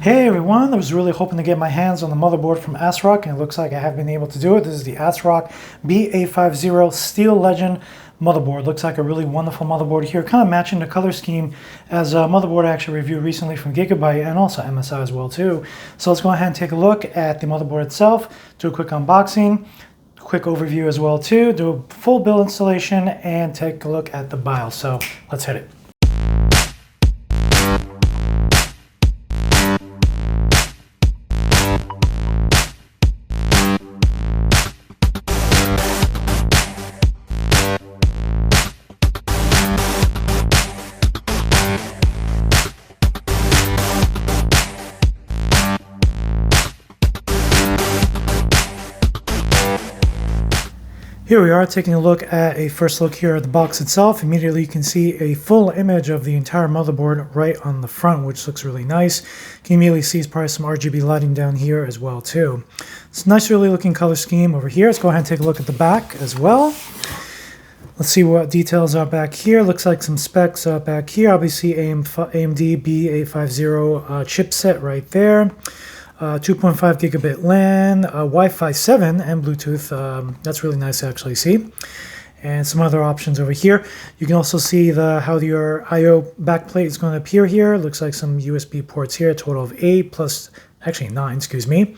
Hey everyone, I was really hoping to get my hands on the motherboard from ASRock, and it looks like I have been able to do it. This is the ASRock B850 Steel Legend motherboard. Looks like a really wonderful motherboard here, kind of matching the color scheme as a motherboard I actually reviewed recently from Gigabyte and also MSI as well too. So let's go ahead and take a look at the motherboard itself, do a quick unboxing, quick overview as well too, do a full build installation, and take a look at the BIOS. So let's hit it. Here we are taking a look at a first look here at the box itself. Immediately you can see a full image of the entire motherboard right on the front, which looks really nice. You can immediately see probably some RGB lighting down here as well too. It's a nice really looking color scheme over here. Let's go ahead and take a look at the back as well. Let's see what details are back here. Looks like some specs back here. Obviously AMD B850 chipset right there. 2.5 gigabit LAN, Wi-Fi 7, and Bluetooth. That's really nice to actually see. And some other options over here. You can also see how your I/O backplate is going to appear here. Looks like some USB ports here, a total of 8 plus, actually 9, excuse me.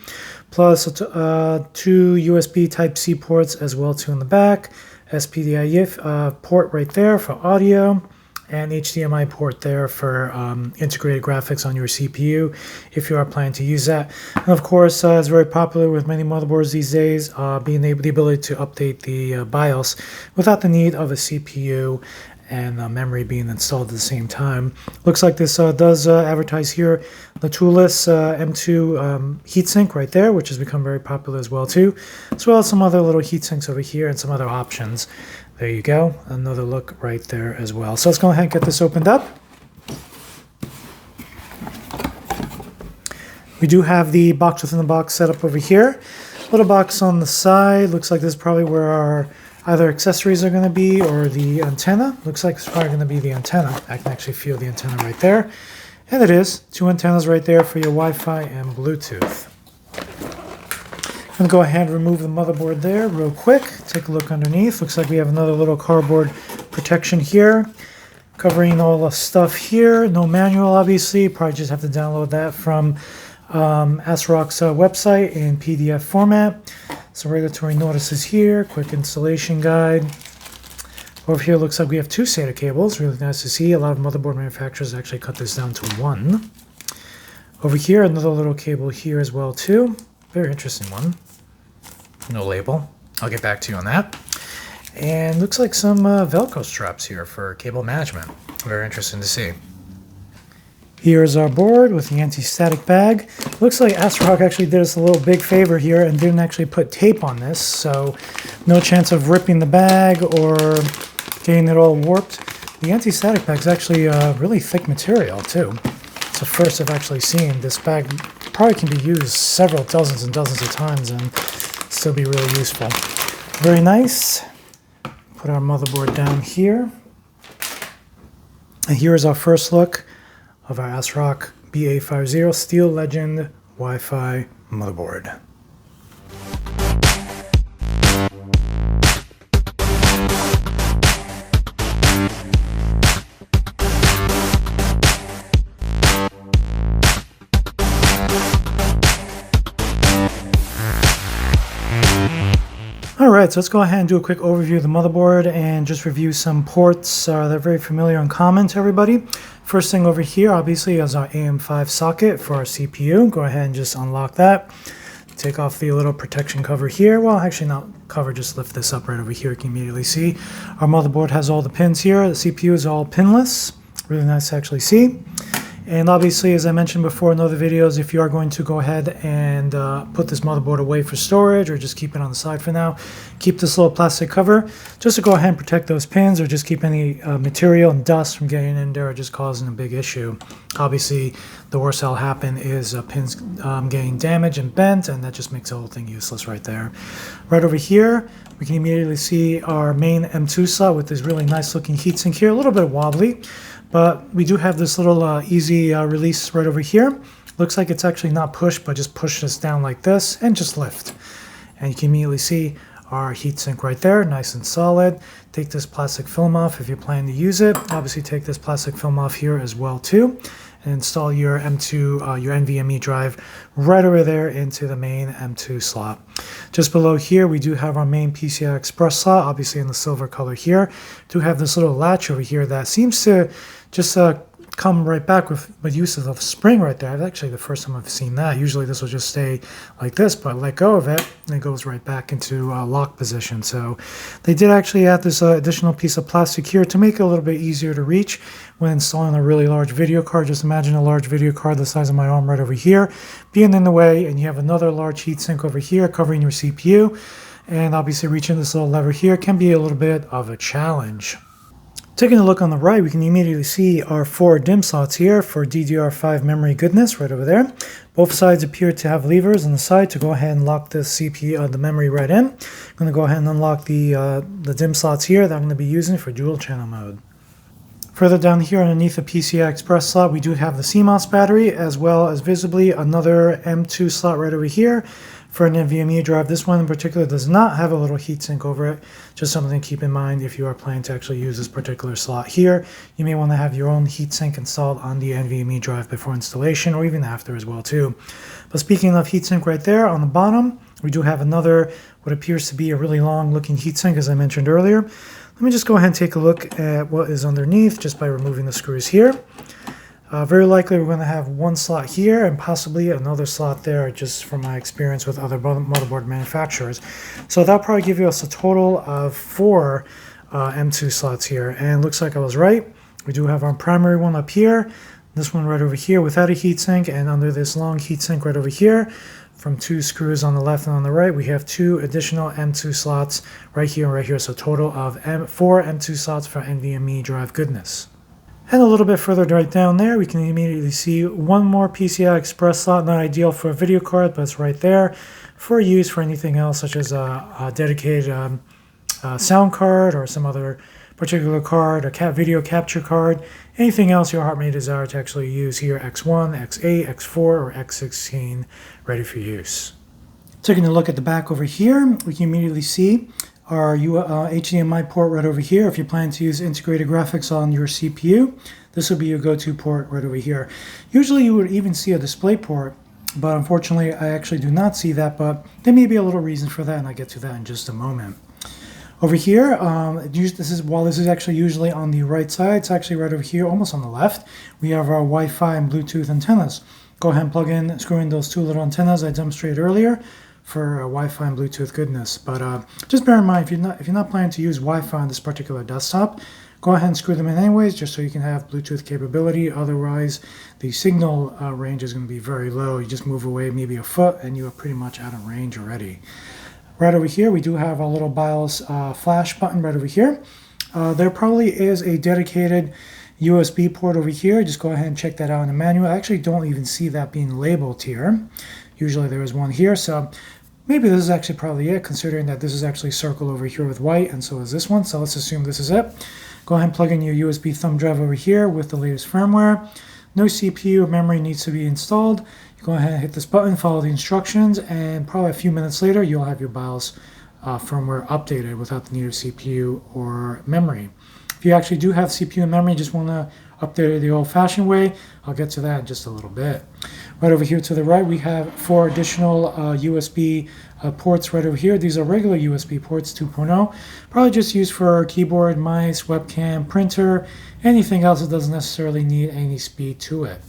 Plus 2 USB Type-C ports as well too in the back. SPDIF port right there for audio. And HDMI port there for integrated graphics on your CPU if you are planning to use that. And of course, it's very popular with many motherboards these days, the ability to update the BIOS without the need of a CPU and memory being installed at the same time. Looks like this does advertise here the toolless M2 heatsink right there, which has become very popular as well too, as well as some other little heatsinks over here and some other options. There you go, another look right there as well. So let's go ahead and get this opened up. We do have the box within the box set up over here. Little box on the side. Looks like this is probably where our either accessories are going to be or the antenna. Looks like it's probably going to be the antenna. I can actually feel the antenna right there. And it is. 2 antennas right there for your Wi-Fi and Bluetooth. I'm going to go ahead and remove the motherboard there real quick. Take a look underneath. Looks like we have another little cardboard protection here, covering all the stuff here. No manual, obviously. Probably just have to download that from ASRock's website in PDF format. Some regulatory notices here. Quick installation guide. Over here looks like we have 2 SATA cables. Really nice to see. A lot of motherboard manufacturers actually cut this down to 1. Over here, another little cable here as well too. Very interesting one. No label. I'll get back to you on that. And looks like some Velcro straps here for cable management. Very interesting to see. Here's our board with the anti-static bag. Looks like ASRock actually did us a little big favor here and didn't actually put tape on this, so no chance of ripping the bag or getting it all warped. The anti-static bag is actually really thick material too. It's the first I've actually seen. This bag probably can be used several dozens and dozens of times and still be really useful. Very nice. Put our motherboard down here. And here is our first look of our ASRock B850 Steel Legend Wi-Fi motherboard. Alright, so let's go ahead and do a quick overview of the motherboard and just review some ports that are very familiar and common to everybody. First thing over here obviously is our AM5 socket for our CPU. Go ahead and just unlock that. Take off the little protection cover here. Well, actually not cover, just lift this up right over here. You can immediately see our motherboard has all the pins here. The CPU is all pinless. Really nice to actually see. And obviously, as I mentioned before in other videos, if you are going to go ahead and put this motherboard away for storage or just keep it on the side for now, keep this little plastic cover just to go ahead and protect those pins or just keep any material and dust from getting in there or just causing a big issue. Obviously, the worst that'll happen is pins getting damaged and bent, and that just makes the whole thing useless right there. Right over here, we can immediately see our main M2 slot with this really nice looking heatsink here, a little bit wobbly. But we do have this little easy release right over here. Looks like it's actually not pushed, but just push this down like this and just lift. And you can immediately see our heatsink right there, nice and solid. Take this plastic film off if you're planning to use it. Obviously take this plastic film off here as well too. And install your M2, your NVMe drive right over there into the main M2 slot. Just below here, we do have our main PCI Express slot, obviously in the silver color here. Do have this little latch over here that seems to just come right back with use of the spring right there. That's actually the first time I've seen that. Usually this will just stay like this, but let go of it and it goes right back into lock position. So they did actually add this additional piece of plastic here to make it a little bit easier to reach when installing a really large video card. Just imagine a large video card the size of my arm right over here being in the way, and you have another large heatsink over here covering your CPU. And obviously reaching this little lever here can be a little bit of a challenge. Taking a look on the right, we can immediately see our 4 DIMM slots here for DDR5 memory goodness right over there. Both sides appear to have levers on the side to go ahead and lock the CPU, the memory right in. I'm going to go ahead and unlock the DIMM slots here that I'm going to be using for dual channel mode. Further down here underneath the PCI Express slot, we do have the CMOS battery, as well as visibly another M2 slot right over here for an NVMe drive. This one in particular does not have a little heatsink over it. Just something to keep in mind if you are planning to actually use this particular slot here. You may want to have your own heatsink installed on the NVMe drive before installation, or even after as well too. But speaking of heatsink right there on the bottom, we do have another what appears to be a really long looking heatsink, as I mentioned earlier. Let me just go ahead and take a look at what is underneath just by removing the screws here. Very likely we're going to have one slot here and possibly another slot there, just from my experience with other motherboard manufacturers. So that'll probably give us a total of 4 M2 slots here. And looks like I was right. We do have our primary one up here, this one right over here without a heatsink, and under this long heatsink right over here, from 2 screws on the left and on the right, we have 2 additional M2 slots right here and right here. So a total of 4 M2 slots for NVMe drive goodness. And a little bit further right down there, we can immediately see one more PCI Express slot, not ideal for a video card, but it's right there for use for anything else, such as a dedicated sound card or some other particular card, a video capture card, anything else your heart may desire to actually use here, X1, X8, X4, or X16, ready for use. Taking a look at the back over here, we can immediately see our HDMI port right over here. If you plan to use integrated graphics on your CPU, this will be your go-to port right over here. Usually you would even see a display port, but unfortunately I actually do not see that, but there may be a little reason for that, and I'll get to that in just a moment. Over here, while this is actually usually on the right side, it's actually right over here, almost on the left. We have our Wi-Fi and Bluetooth antennas. Go ahead and plug in, screw in those 2 little antennas I demonstrated earlier for Wi-Fi and Bluetooth goodness. But just bear in mind, if you're not planning to use Wi-Fi on this particular desktop, go ahead and screw them in anyways, just so you can have Bluetooth capability. Otherwise, the signal range is going to be very low. You just move away maybe a foot, and you are pretty much out of range already. Right over here, we do have our little BIOS flash button right over here. There probably is a dedicated USB port over here. Just go ahead and check that out in the manual. I actually don't even see that being labeled here. Usually there is one here, so maybe this is actually probably it, considering that this is actually circled over here with white, and so is this one. So let's assume this is it. Go ahead and plug in your USB thumb drive over here with the latest firmware. No CPU or memory needs to be installed. You go ahead and hit this button, follow the instructions, and probably a few minutes later, you'll have your BIOS firmware updated without the need of CPU or memory. If you actually do have CPU and memory, just want to update it the old-fashioned way, I'll get to that in just a little bit. Right over here to the right, we have 4 additional USB ports right over here. These are regular USB ports 2.0, probably just used for keyboard, mice, webcam, printer, anything else that doesn't necessarily need any speed to it.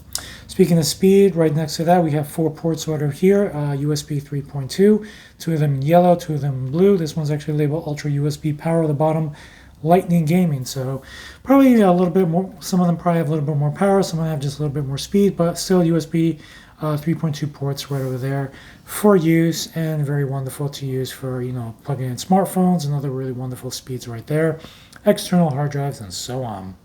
Speaking of speed, right next to that, we have 4 ports right over here, USB 3.2, 2 of them in yellow, 2 of them in blue. This one's actually labeled Ultra USB Power at the bottom, Lightning Gaming. So probably a little bit more, some of them probably have a little bit more power, some of them have just a little bit more speed, but still USB 3.2 ports right over there for use, and very wonderful to use for, plugging in smartphones and other really wonderful speeds right there, external hard drives, and so on.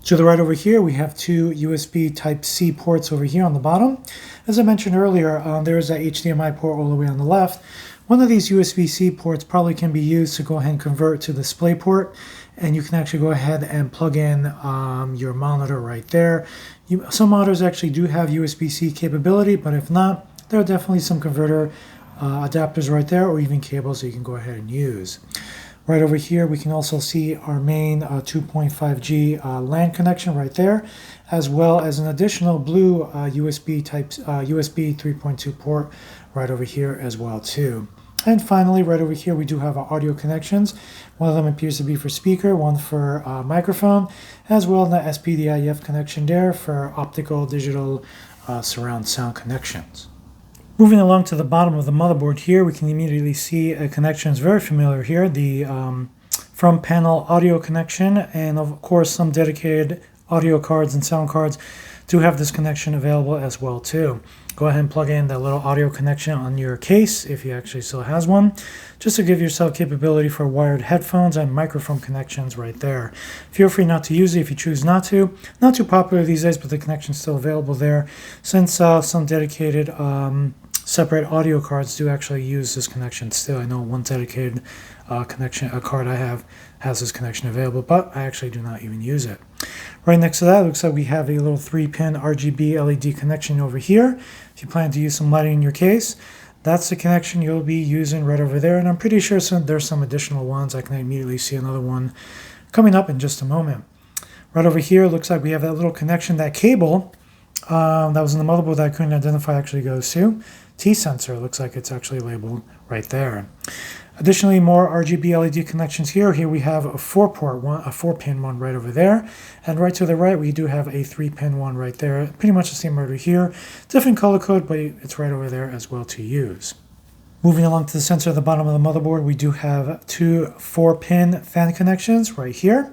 To the right over here, we have 2 USB Type-C ports over here on the bottom. As I mentioned earlier, there is that HDMI port all the way on the left. One of these USB-C ports probably can be used to go ahead and convert to the display port, and you can actually go ahead and plug in your monitor right there. Some models actually do have USB-C capability, but if not, there are definitely some converter adapters right there, or even cables that you can go ahead and use. Right over here, we can also see our main 2.5G LAN connection right there, as well as an additional blue USB 3.2 port right over here as well too. And finally, right over here, we do have our audio connections. One of them appears to be for speaker, one for microphone, as well as the SPDIF connection there for optical digital surround sound connections. Moving along to the bottom of the motherboard here, we can immediately see a connection is very familiar here, the front panel audio connection, and of course some dedicated audio cards and sound cards do have this connection available as well too. Go ahead and plug in that little audio connection on your case if you actually still has one, just to give yourself capability for wired headphones and microphone connections right there. Feel free not to use it if you choose not to. Not too popular these days, but the connection's still available there, since some dedicated separate audio cards do actually use this connection still. I know one dedicated card I have has this connection available, but I actually do not even use it. Right next to that, it looks like we have a little 3-pin RGB LED connection over here. If you plan to use some lighting in your case, that's the connection you'll be using right over there. And I'm pretty sure there's some additional ones. I can immediately see another one coming up in just a moment. Right over here, it looks like we have that little connection, that cable that was in the motherboard that I couldn't identify actually goes to. T-sensor, looks like it's actually labeled right there. Additionally, more RGB LED connections here. Here we have a 4-port one, a 4-pin one right over there. And right to the right, we do have a 3-pin one right there. Pretty much the same over here. Different color code, but it's right over there as well to use. Moving along to the center of the bottom of the motherboard, we do have 2 4-pin fan connections right here.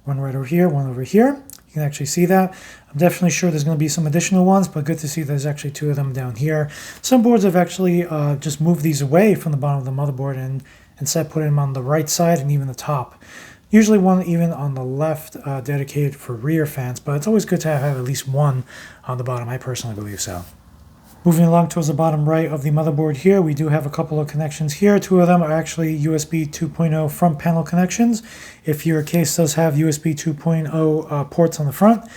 One right over here, one over here. You can actually see that. I'm definitely sure there's going to be some additional ones, but good to see there's actually 2 of them down here. Some boards have actually just moved these away from the bottom of the motherboard and instead put them on the right side and even the top. Usually one even on the left dedicated for rear fans, but it's always good to have at least one on the bottom. I personally believe so. Moving along towards the bottom right of the motherboard here, we do have a couple of connections here. 2 of them are actually USB 2.0 front panel connections. If your case does have USB 2.0 ports on the front,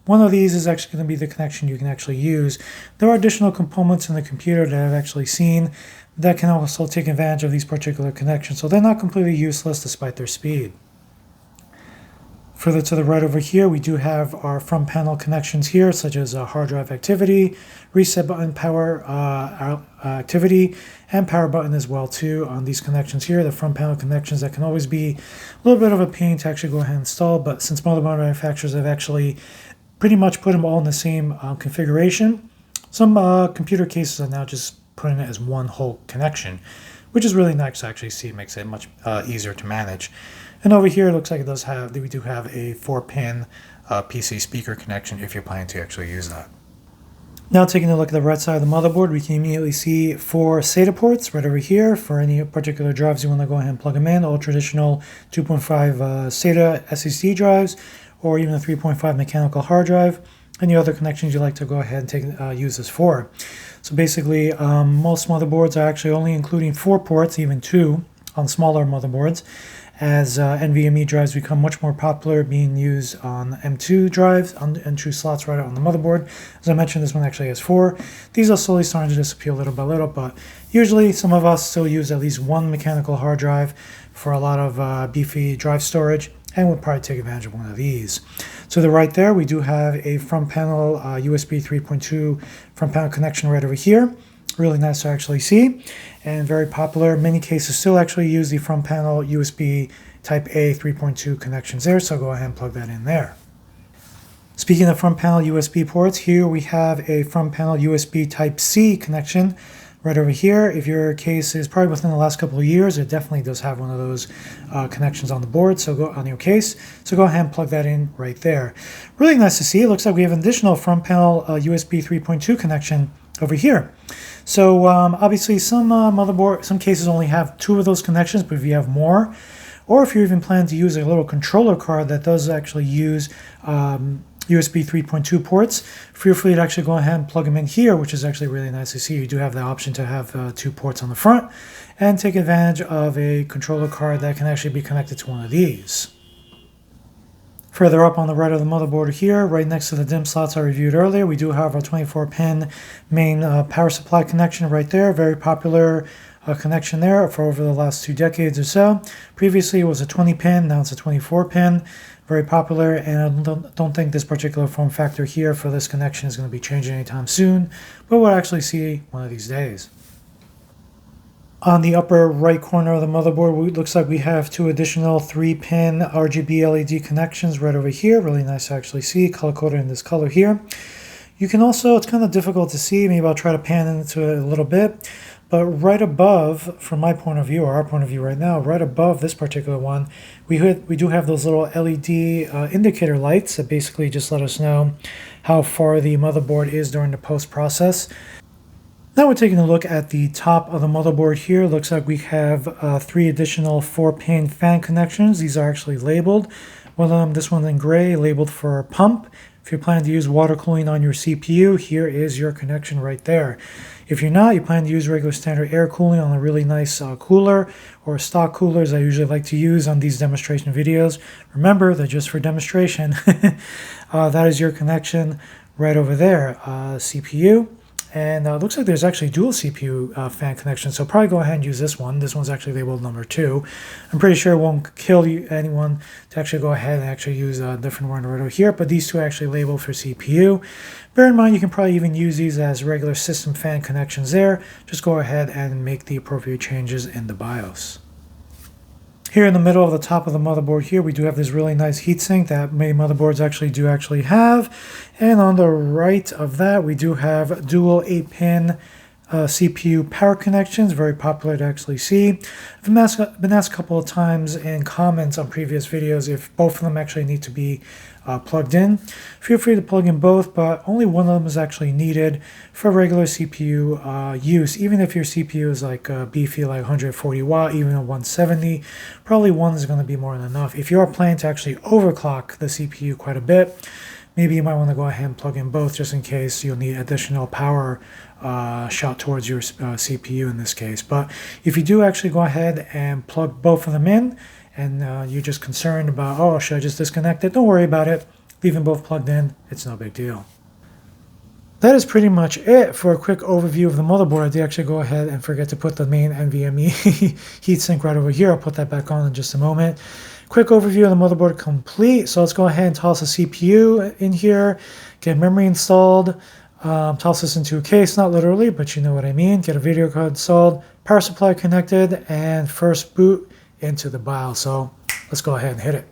one of these is actually going to be the connection you can actually use. There are additional components in the computer that I've actually seen that can also take advantage of these particular connections, so they're not completely useless despite their speed. Further to the right over here, we do have our front panel connections here, such as hard drive activity, reset button, power activity, and power button as well too on these connections here. The front panel connections that can always be a little bit of a pain to actually go ahead and install, but since motherboard manufacturers have actually pretty much put them all in the same configuration, some computer cases are now just putting it as one whole connection, which is really nice to actually see. It makes it much easier to manage. And over here, it looks like we do have a 4-pin PC speaker connection if you're planning to actually use that. Now taking a look at the right side of the motherboard, we can immediately see 4 SATA ports right over here for any particular drives you want to go ahead and plug them in. All traditional 2.5 SATA SSD drives, or even a 3.5 mechanical hard drive. Any other connections you'd like to go ahead and use this for. So basically, most motherboards are actually only including 4 ports, even 2 on smaller motherboards, as NVMe drives become much more popular, being used on M2 drives, on M2 slots right on the motherboard. As I mentioned, this one actually has 4. These are slowly starting to disappear little by little, but usually some of us still use at least one mechanical hard drive for a lot of beefy drive storage, and we'll probably take advantage of one of these. To the right there, we do have a front panel USB 3.2 front panel connection right over here. Really nice to actually see, and very popular. Many cases still actually use the front panel USB Type A 3.2 connections there, so go ahead and plug that in there. Speaking of front panel USB ports, here we have a front panel USB Type C connection right over here. If your case is probably within the last couple of years, it definitely does have one of those connections on the board, so go on your case. So go ahead and plug that in right there. Really nice to see. It looks like we have an additional front panel USB 3.2 connection over here. So obviously some cases only have 2 of those connections, but if you have more, or if you even plan to use a little controller card that does actually use USB 3.2 ports, feel free to actually go ahead and plug them in here, which is actually really nice to see. You do have the option to have 2 ports on the front and take advantage of a controller card that can actually be connected to one of these. Further up on the right of the motherboard here, right next to the DIMM slots I reviewed earlier, we do have our 24-pin main power supply connection right there. Very popular connection there for over the last 2 decades or so. Previously it was a 20-pin, now it's a 24-pin. Very popular, and I don't think this particular form factor here for this connection is going to be changing anytime soon, but we'll actually see one of these days. On the upper right corner of the motherboard, it looks like we have 2 additional 3-pin RGB LED connections right over here. Really nice to actually see, color-coded in this color here. You can also, it's kind of difficult to see, maybe I'll try to pan into it a little bit, but right above, from my point of view, or our point of view right now, right above this particular one, we do have those little LED indicator lights that basically just let us know how far the motherboard is during the post-process. Now we're taking a look at the top of the motherboard here. Looks like we have 3 additional 4-pin fan connections. These are actually labeled. One of them, this one in gray, labeled for pump. If you're planning to use water cooling on your CPU, here is your connection right there. If you're not, you plan to use regular standard air cooling on a really nice cooler or stock coolers I usually like to use on these demonstration videos. Remember, they're just for demonstration. That is your connection right over there, CPU. And it looks like there's actually dual CPU fan connections, so probably go ahead and use this one. This one's actually labeled number 2. I'm pretty sure it won't kill anyone to actually go ahead and actually use a different one right over here, but these 2 are actually labeled for CPU. Bear in mind, you can probably even use these as regular system fan connections there. Just go ahead and make the appropriate changes in the BIOS. Here in the middle of the top of the motherboard here, we do have this really nice heatsink that many motherboards actually have. And on the right of that, we do have dual 8-pin CPU power connections, very popular to actually see. I've been asked a couple of times in comments on previous videos if both of them actually need to be plugged in. Feel free to plug in both, but only one of them is actually needed for regular CPU use. Even if your CPU is like beefy, like 140 watt, even a 170, probably one is going to be more than enough. If you are planning to actually overclock the CPU quite a bit, maybe you might want to go ahead and plug in both just in case you'll need additional power shot towards your CPU in this case. But if you do actually go ahead and plug both of them in, and you're just concerned about, oh, should I just disconnect it? Don't worry about it. Leave them both plugged in. It's no big deal. That is pretty much it for a quick overview of the motherboard. I did actually go ahead and forget to put the main NVMe heatsink right over here. I'll put that back on in just a moment. Quick overview of the motherboard complete. So let's go ahead and toss the CPU in here, get memory installed, toss this into a case, not literally, but you know what I mean. Get a video card installed, power supply connected, and first boot into the BIOS. So let's go ahead and hit it.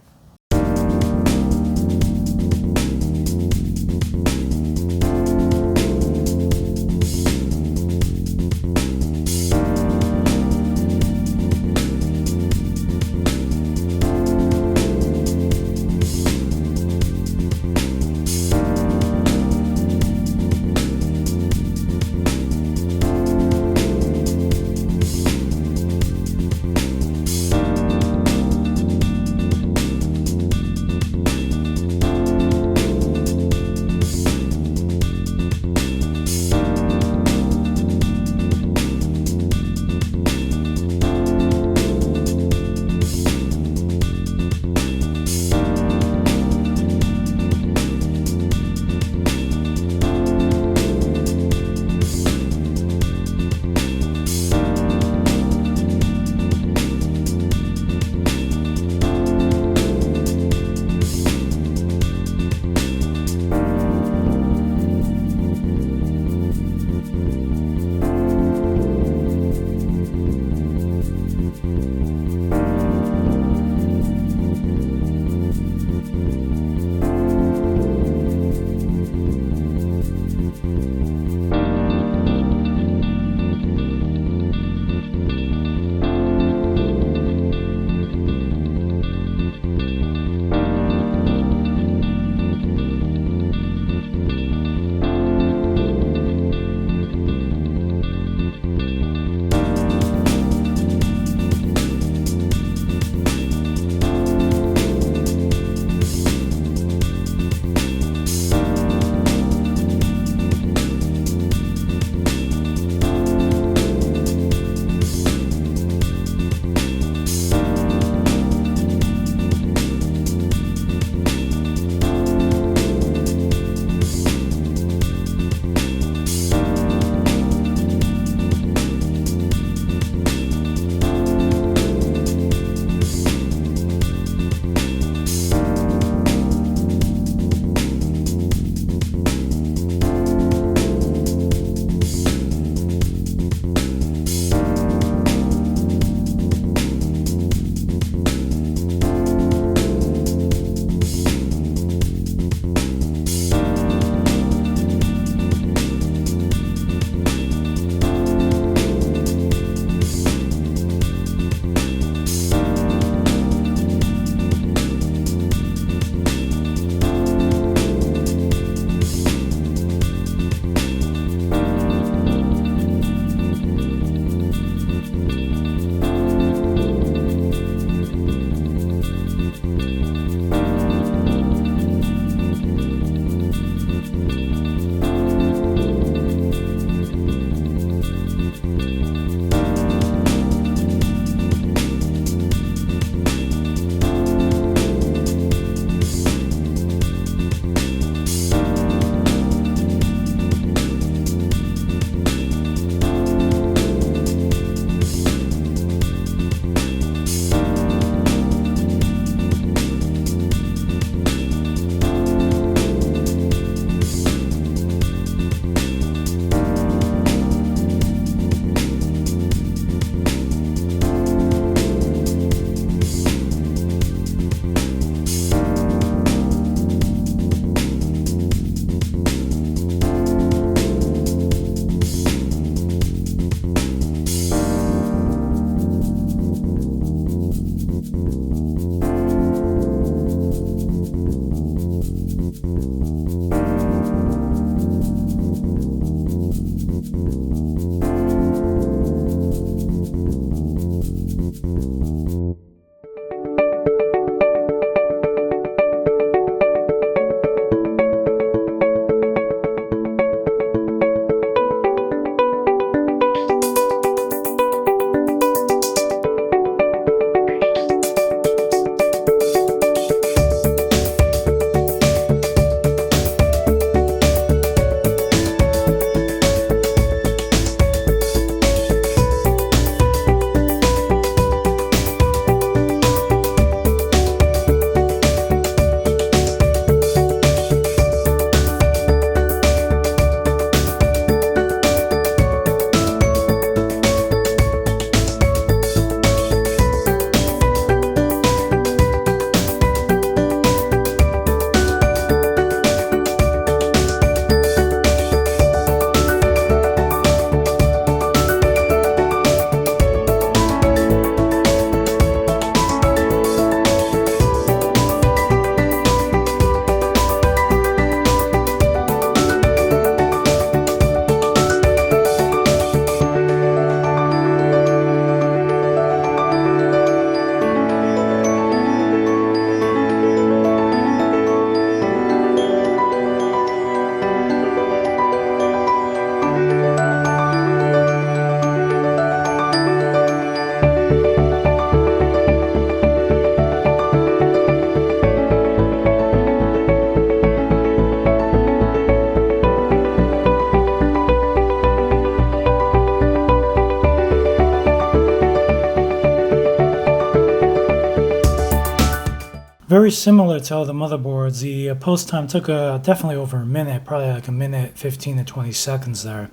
Very similar to all the motherboards, the post time took definitely over a minute, probably like a minute 15 to 20 seconds there.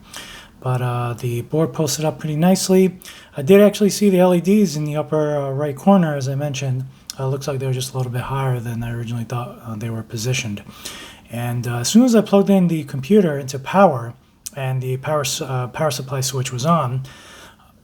But the board posted up pretty nicely. I did actually see the LEDs in the upper right corner, as I mentioned. Looks like they were just a little bit higher than I originally thought they were positioned. And as soon as I plugged in the computer into power and the power supply switch was on,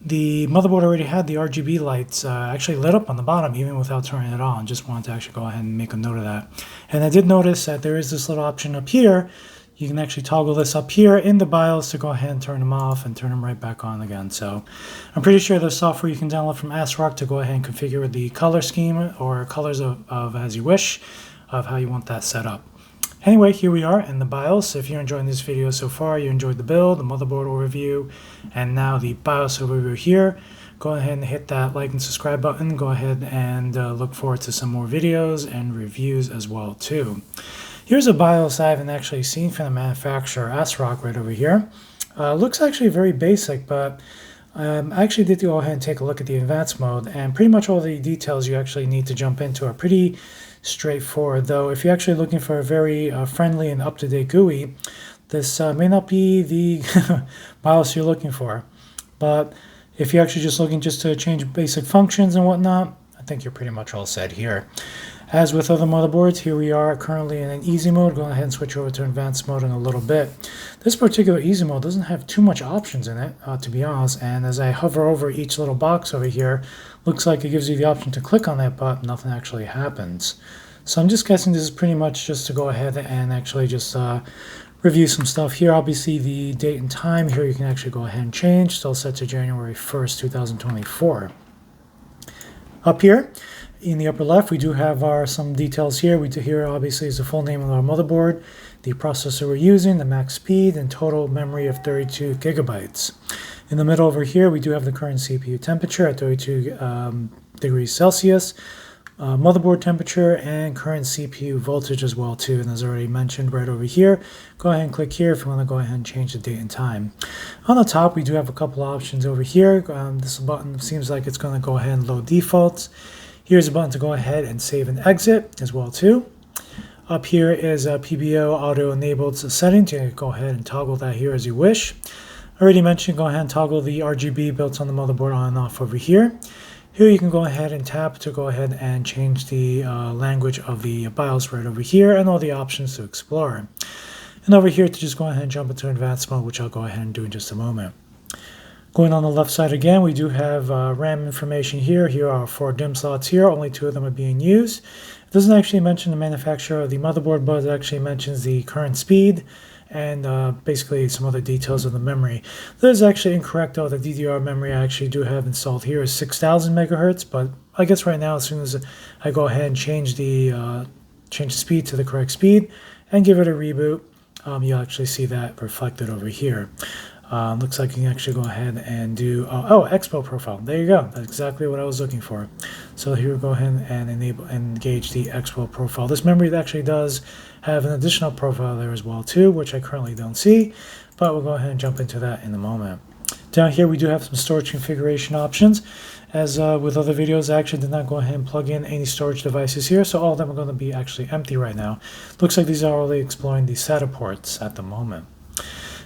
the motherboard already had the RGB lights actually lit up on the bottom even without turning it on. Just wanted to actually go ahead and make a note of that. And I did notice that there is this little option up here. You can actually toggle this up here in the BIOS to go ahead and turn them off and turn them right back on again. So I'm pretty sure there's software you can download from ASRock to go ahead and configure the color scheme or colors of as you wish of how you want that set up. Anyway, here we are in the BIOS. If you're enjoying this video so far, you enjoyed the build, the motherboard overview, and now the BIOS overview here, go ahead and hit that like and subscribe button. Go ahead and look forward to some more videos and reviews as well too. Here's a BIOS I haven't actually seen from the manufacturer, ASRock, right over here. Looks actually very basic, but I actually did go ahead and take a look at the advanced mode, and pretty much all the details you actually need to jump into are pretty straightforward. Though if you're actually looking for a very friendly and up-to-date GUI, this may not be the BIOS you're looking for. But if you're actually just looking to change basic functions and whatnot, I think you're pretty much all set here. As with other motherboards, here we are currently in an easy mode. Go ahead and switch over to advanced mode in a little bit. This particular easy mode doesn't have too much options in it, to be honest. And as I hover over each little box over here, looks like it gives you the option to click on that, but nothing actually happens. So I'm just guessing this is pretty much just to go ahead and actually just review some stuff here. Obviously, the date and time here you can actually go ahead and change. Still set to January 1st, 2024. Up here, in the upper left, we do have some details here. Here obviously is the full name of our motherboard, the processor we're using, the max speed, and total memory of 32 gigabytes. In the middle over here, we do have the current CPU temperature at 32 degrees Celsius, motherboard temperature, and current CPU voltage as well too. And as already mentioned right over here, go ahead and click here if you want to go ahead and change the date and time. On the top, we do have a couple options over here. This button seems like it's going to go ahead and load defaults. Here's a button to go ahead and save and exit as well too. Up here is a PBO auto-enabled settings. You can go ahead and toggle that here as you wish. I already mentioned go ahead and toggle the RGB built on the motherboard on and off over here. Here you can go ahead and tap to go ahead and change the language of the BIOS right over here and all the options to explore. And over here to just go ahead and jump into advanced mode, which I'll go ahead and do in just a moment. Going on the left side again, we do have RAM information here. Here are 4 DIMM slots here. Only 2 of them are being used. It doesn't actually mention the manufacturer of the motherboard, but it actually mentions the current speed and basically some other details of the memory. That is actually incorrect though. The DDR memory I actually do have installed here is 6,000 megahertz, but I guess right now as soon as I go ahead and change the speed to the correct speed and give it a reboot, you'll actually see that reflected over here. Looks like you can actually go ahead and do Expo profile. There you go. That's exactly what I was looking for. So here we go ahead and engage the Expo profile. This memory actually does have an additional profile there as well too, which I currently don't see, but we'll go ahead and jump into that in a moment. Down here we do have some storage configuration options. As with other videos, I actually did not go ahead and plug in any storage devices here, so all of them are going to be actually empty right now. Looks like these are only exploring the SATA ports at the moment.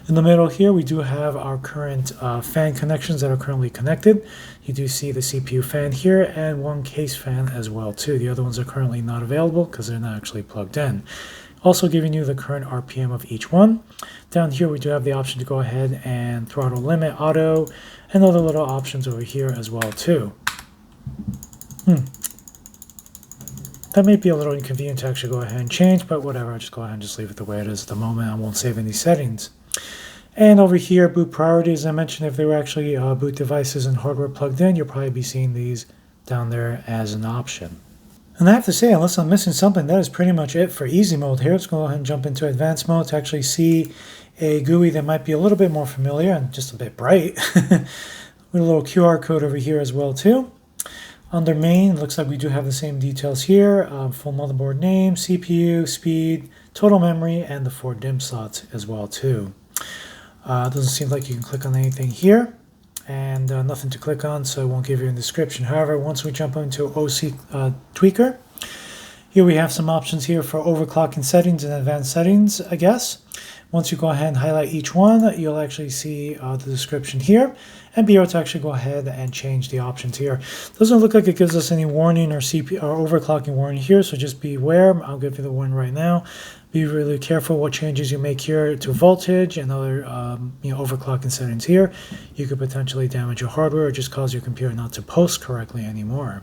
In the middle here, we do have our current fan connections that are currently connected. You do see the CPU fan here and 1 case fan as well too. The other ones are currently not available because they're not actually plugged in. Also giving you the current RPM of each one. Down here, we do have the option to go ahead and throttle limit, auto, and other little options over here as well too. That may be a little inconvenient to actually go ahead and change, but whatever, I'll just go ahead and just leave it the way it is at the moment. I won't save any settings. And over here, boot priority, as I mentioned, if they were actually boot devices and hardware plugged in, you'll probably be seeing these down there as an option. And I have to say, unless I'm missing something, that is pretty much it for easy mode here. Let's go ahead and jump into advanced mode to actually see a GUI that might be a little bit more familiar and just a bit bright. With a little QR code over here as well too. Under main, looks like we do have the same details here. Full motherboard name, CPU, speed, total memory, and the 4 DIMM slots as well too. Doesn't seem like you can click on anything here, and nothing to click on, so it won't give you a description. However, once we jump into OC Tweaker, Here we have some options here for overclocking settings and advanced settings, I guess. Once you go ahead and highlight each one, you'll actually see the description here and be able to actually go ahead and change the options here. Doesn't look like it gives us any warning or CPU or overclocking warning here, so just be aware. I'll give you the one right now. Be really careful what changes you make here to voltage and other overclocking settings here. You could potentially damage your hardware or just cause your computer not to post correctly anymore.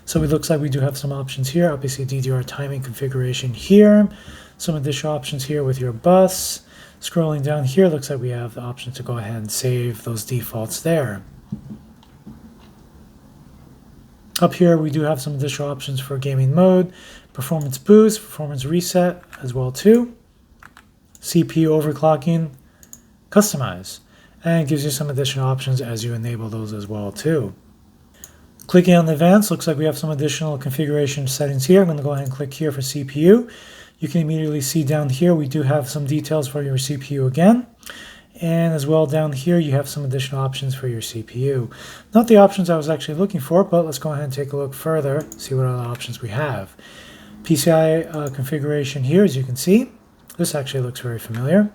So it looks like we do have some options here. Obviously DDR timing configuration here. Some additional options here with your bus. Scrolling down here, looks like we have the option to go ahead and save those defaults there. Up here, we do have some additional options for gaming mode, performance boost, performance reset as well too, CPU overclocking, customize, and it gives you some additional options as you enable those as well too. Clicking on advanced, looks like we have some additional configuration settings here. I'm going to go ahead and click here for CPU. You can immediately see down here we do have some details for your CPU again. And as well down here you have some additional options for your CPU. Not the options I was actually looking for, but let's go ahead and take a look further, see what other options we have. PCI configuration here, as you can see. This actually looks very familiar.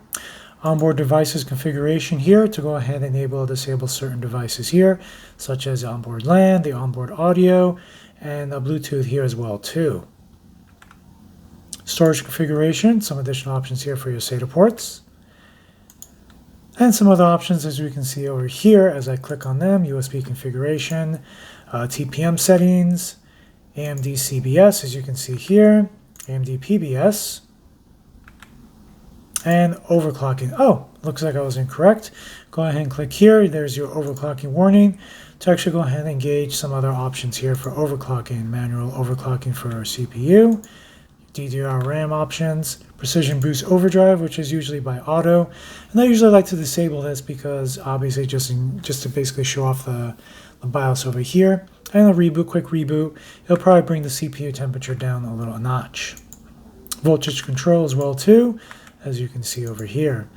Onboard devices configuration here to go ahead and enable or disable certain devices here, such as onboard LAN, the onboard audio, and Bluetooth here as well too. Storage configuration, some additional options here for your SATA ports. And some other options as we can see over here as I click on them, USB configuration, TPM settings, AMD CBS as you can see here, AMD PBS, and overclocking. Oh, looks like I was incorrect. Go ahead and click here. There's your overclocking warning to actually go ahead and engage some other options here for overclocking, manual overclocking for our CPU, DDR RAM options, precision boost overdrive, which is usually by auto, and I usually like to disable this because obviously just to basically show off the BIOS over here, and a reboot, quick reboot, it'll probably bring the CPU temperature down a little notch. Voltage control as well too, as you can see over here.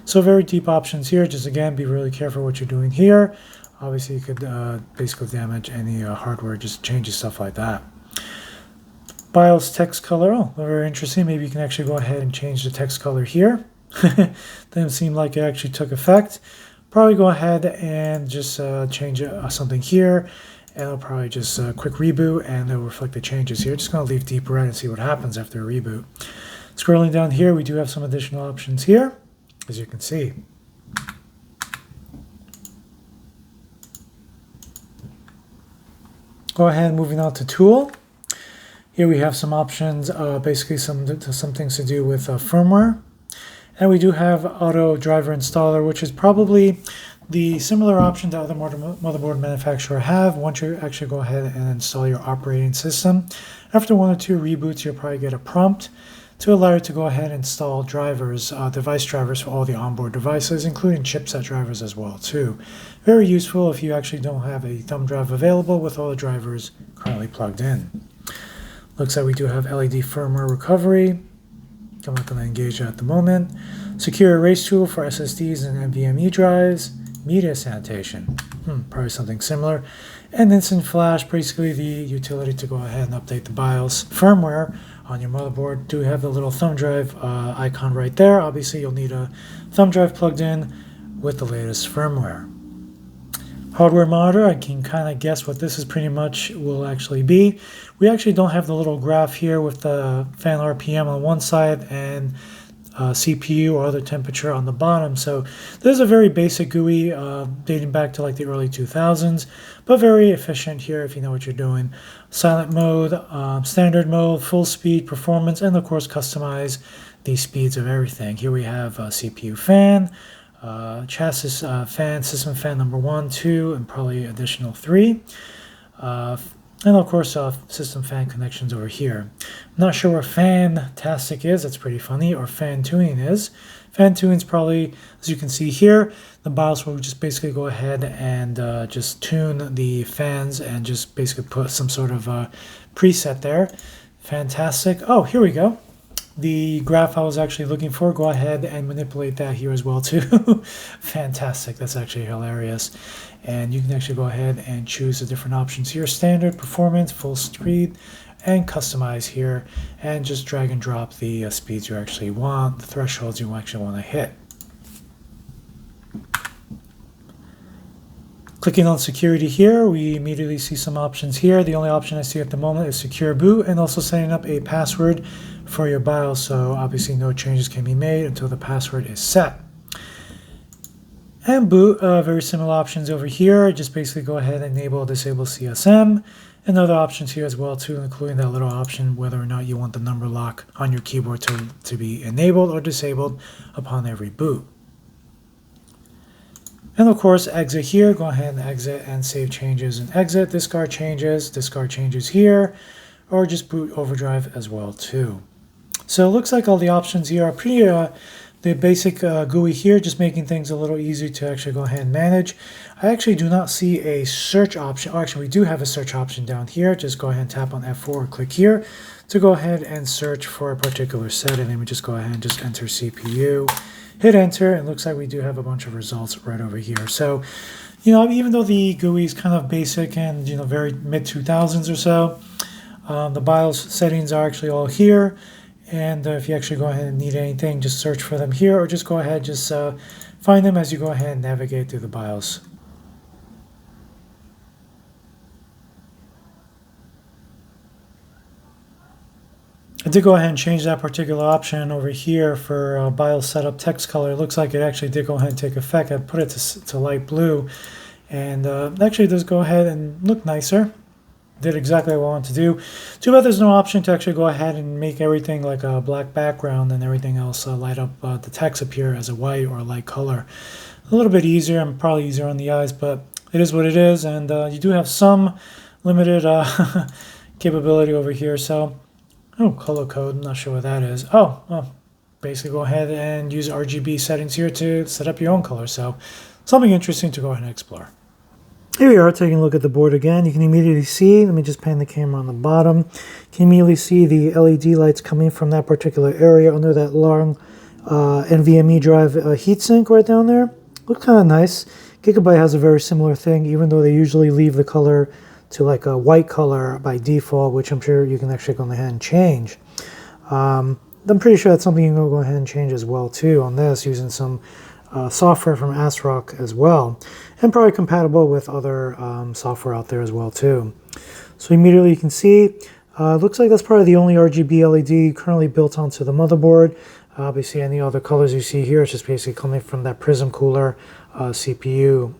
So very deep options here. Just again, be really careful what you're doing here. Obviously you could basically damage any hardware, just changes stuff like that. BIOS text color, oh, very interesting. Maybe you can actually go ahead and change the text color here. Doesn't seem like it actually took effect. Probably go ahead and just change something here, and it'll probably just quick reboot and it'll reflect the changes here. Just going to leave deep red and see what happens after a reboot. Scrolling down here, we do have some additional options here, as you can see. Go ahead, moving on to tool. Here we have some options, basically some things to do with firmware. And we do have auto driver installer, which is probably the similar option that other motherboard manufacturers have. Once you actually go ahead and install your operating system, after 1 or 2 reboots, you'll probably get a prompt to allow you to go ahead and install drivers, device drivers for all the onboard devices, including chipset drivers as well too. Very useful if you actually don't have a thumb drive available with all the drivers currently plugged in. Looks like we do have LED firmware recovery. I'm not going to engage at the moment. Secure erase tool for SSDs and NVMe drives. Media sanitation. Probably something similar. And instant flash, basically the utility to go ahead and update the BIOS firmware on your motherboard. Do have the little thumb drive icon right there. Obviously you'll need a thumb drive plugged in with the latest firmware. Hardware monitor, I can kind of guess what this is pretty much will actually be. We actually don't have the little graph here with the fan RPM on one side and CPU or other temperature on the bottom. So there's a very basic GUI dating back to like the early 2000s, but very efficient here if you know what you're doing. Silent mode, standard mode, full speed, performance, and of course customize the speeds of everything. Here we have a CPU fan, chassis fan, system fan number 1, 2, and probably additional 3. And of course, system fan connections over here. I'm not sure where fantastic is, that's pretty funny, or fan tuning is. Fan tuning is probably, as you can see here, the BIOS will just basically go ahead and just tune the fans and just basically put some sort of preset there. Fantastic. Oh, here we go. The graph I was actually looking for, go ahead and manipulate that here as well too. Fantastic, that's actually hilarious. And you can actually go ahead and choose the different options here. Standard, performance, full speed, and customize here and just drag and drop the speeds you actually want, the thresholds you actually want to hit. Clicking on security here, we immediately see some options here. The only option I see at the moment is secure boot and also setting up a password for your BIOS, so obviously no changes can be made until the password is set. And boot, very similar options over here. Just basically go ahead and enable or disable CSM, and other options here as well too, including that little option whether or not you want the number lock on your keyboard to be enabled or disabled upon every boot. And of course, exit here, go ahead and exit and save changes and exit, discard changes here, or just boot overdrive as well too. So it looks like all the options here are pretty, the basic GUI here, just making things a little easier to actually go ahead and manage. I actually do not see a search option, or actually we do have a search option down here. Just go ahead and tap on F4 or click here to go ahead and search for a particular setting. And we just go ahead and just enter CPU. Hit enter, and it looks like we do have a bunch of results right over here. So, you know, even though the GUI is kind of basic and, you know, very mid-2000s or so, the BIOS settings are actually all here. And if you actually go ahead and need anything, just search for them here, or just go ahead, just find them as you go ahead and navigate through the BIOS. I did go ahead and change that particular option over here for BIOS setup text color. It looks like it actually did go ahead and take effect. I put it to light blue, and actually does go ahead and look nicer. Did exactly what I wanted to do. Too bad there's no option to actually go ahead and make everything like a black background and everything else light up, the text appear as a white or a light color. A little bit easier and probably easier on the eyes, but it is what it is, and you do have some limited capability over here. So, oh, color code, I'm not sure what that is. Oh, well, basically go ahead and use RGB settings here to set up your own color. So, something interesting to go ahead and explore. Here we are taking a look at the board again. You can immediately see, let me just pan the camera on the bottom. You can immediately see the LED lights coming from that particular area under that long NVMe drive heatsink right down there. Looks kind of nice. Gigabyte has a very similar thing, even though they usually leave the color to like a white color by default, which I'm sure you can actually go ahead and change. I'm pretty sure that's something you can go ahead and change as well too on this, using some software from ASRock as well, and probably compatible with other software out there as well too. So immediately you can see, looks like that's probably the only RGB LED currently built onto the motherboard. Obviously any other colors you see here is just basically coming from that Prism Cooler CPU,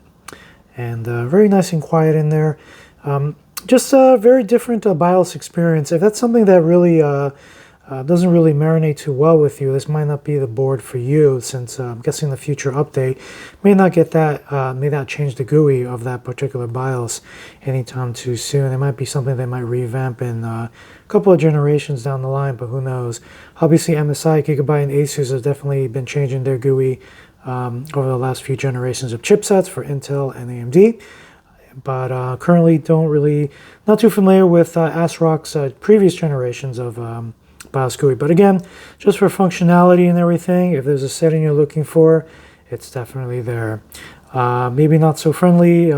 and very nice and quiet in there. Just a very different BIOS experience. If that's something that really doesn't really marinate too well with you, this might not be the board for you, since I'm guessing the future update may not get that, may not change the GUI of that particular BIOS anytime too soon. It might be something they might revamp in a couple of generations down the line, but who knows. Obviously MSI, Gigabyte, and Asus have definitely been changing their GUI over the last few generations of chipsets for Intel and AMD. But currently not too familiar with ASRock's previous generations of BIOS GUI. But again, just for functionality and everything, if there's a setting you're looking for, it's definitely there. Maybe not so friendly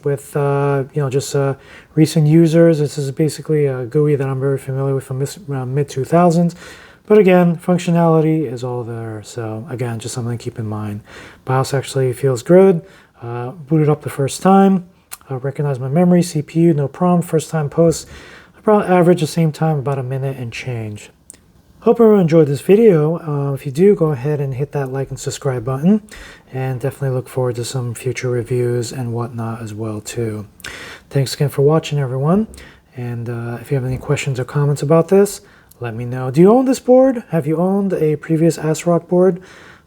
with just recent users. This is basically a GUI that I'm very familiar with from around mid-2000s. But again, functionality is all there. So again, just something to keep in mind. BIOS actually feels good. Booted up the first time. Recognize my memory, CPU, no problem. First time post, probably average the same time, about a minute and change. Hope everyone enjoyed this video. If you do, go ahead and hit that like and subscribe button, and definitely look forward to some future reviews and whatnot as well too. Thanks again for watching, everyone, and if you have any questions or comments about this, let me know. Do you own this board? Have you owned a previous ASRock board?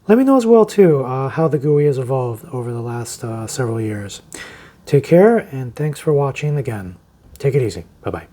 Let me know as well too how the GUI has evolved over the last several years. Take care, and thanks for watching again. Take it easy. Bye-bye.